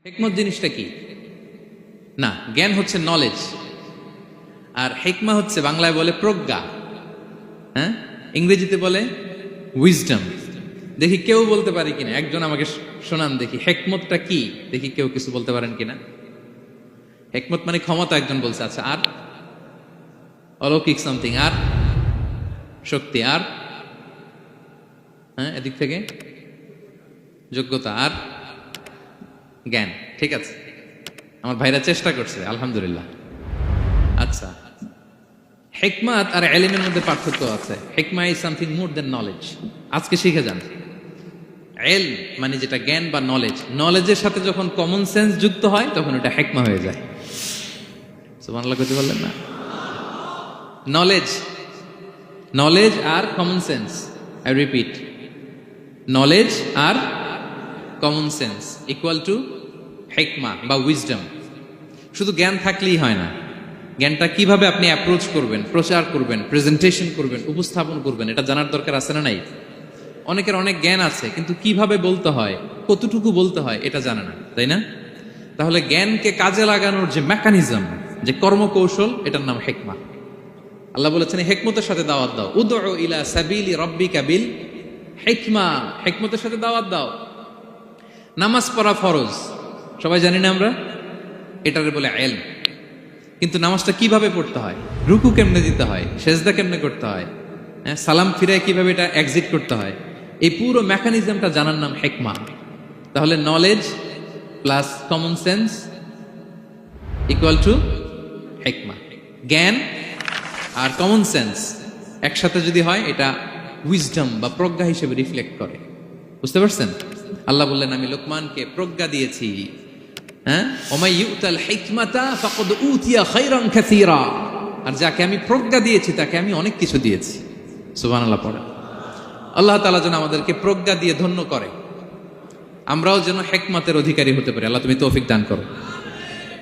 হিকমত জিনিসটা কি? না, জ্ঞান হচ্ছে নলেজ, আর হিকমা হচ্ছে বাংলায় বলে প্রজ্ঞা, হ্যাঁ, ইংরেজিতে বলে উইজডম। দেখি কেউ বলতে পারে কিনা, একজন আমাকে শোনান দেখি হিকমতটা কি, দেখি কেউ কিছু বলতে পারেন কিনা। হিকমত মানে ক্ষমতা, একজন বলছে। আচ্ছা, আর অলৌকিক সামথিং, আর শক্তি, আর হ্যাঁ এদিক থেকে যোগ্যতা, আর জ্ঞান। ঠিক আছে, আমার ভাইরা চেষ্টা করছে, আলহামদুলিল্লাহ। আচ্ছা, হিকমাত আর ইলমের মধ্যে পার্থক্য আছে। হিকমা is something more than knowledge. আজকে শিখে যান। ইলম মানে যেটা জ্ঞান বা নলেজ, নলেজের সাথে যখন কমন সেন্স যুক্ত হয় তখন এটা হিকমা হয়ে যায়। সুবহানাল্লাহ কইতে বললেন না? নলেজ, নলেজ আর common sense, I repeat, knowledge আর কমন সেন্স ইকুয়াল টু হিকমা বা উইজডম। শুধু জ্ঞান থাকলেই হয় না, জ্ঞানটা কিভাবে আপনি অ্যাপ্রোচ করবেন, প্রচার করবেন, প্রেজেন্টেশন করবেন, উপস্থাপন করবেন, এটা জানার দরকার আছে না নাই? অনেকের অনেক জ্ঞান আছে কিন্তু কিভাবে বলতে হয়, কতটুকু বলতে হয় এটা জানে না, তাই না? তাহলে জ্ঞানকে কাজে লাগানোর যে মেকানিজম, যে কর্মকৌশল, এটার নাম হিকমা। আল্লাহ বলেছেন হিকমতের সাথে দাওয়াত দাও, উদউ ইলা সাবিলি রাব্বিকা বিল হিকমা, হিকমতের সাথে দাওয়াত দাও। নামাজ পড়া ফরজ, সবাই জানি না আমরা, এটারে বলে ইলম। কিন্তু নামাজটা কিভাবে পড়তে হয়, রুকু কেমনে দিতে হয়, সেজদা কেমনে করতে হয়, সালাম ফিরায় কিভাবে এটা এক্সিট করতে হয়, এই পুরো মেকানিজমটা জানার নাম হিকমা। তাহলে knowledge plus common sense equal to হিকমা। জ্ঞান আর কমন সেন্স একসাথে যদি হয় এটা উইজডম বা প্রজ্ঞা হিসেবে রিফ্লেক্ট করে। বুঝতে পারছেন? আল্লাহ বললেন আমি লোকমানকে প্রজ্ঞা দিয়েছি। হ্যাঁ, ওমাই ইউতাল হিকমাতা ফাকাদ উতিয়া খায়রান কাসীরা, আর যাকে আমি প্রজ্ঞা দিয়েছি তাকে আমি অনেক কিছু দিয়েছি। সুবহানাল্লাহ পড়া। আল্লাহ তাআলা যেন আমাদেরকে প্রজ্ঞা দিয়ে ধন্য করে, আমরাও যেন হিকমতের অধিকারী হতে পারি। আল্লাহ তুমি তৌফিক দান করো।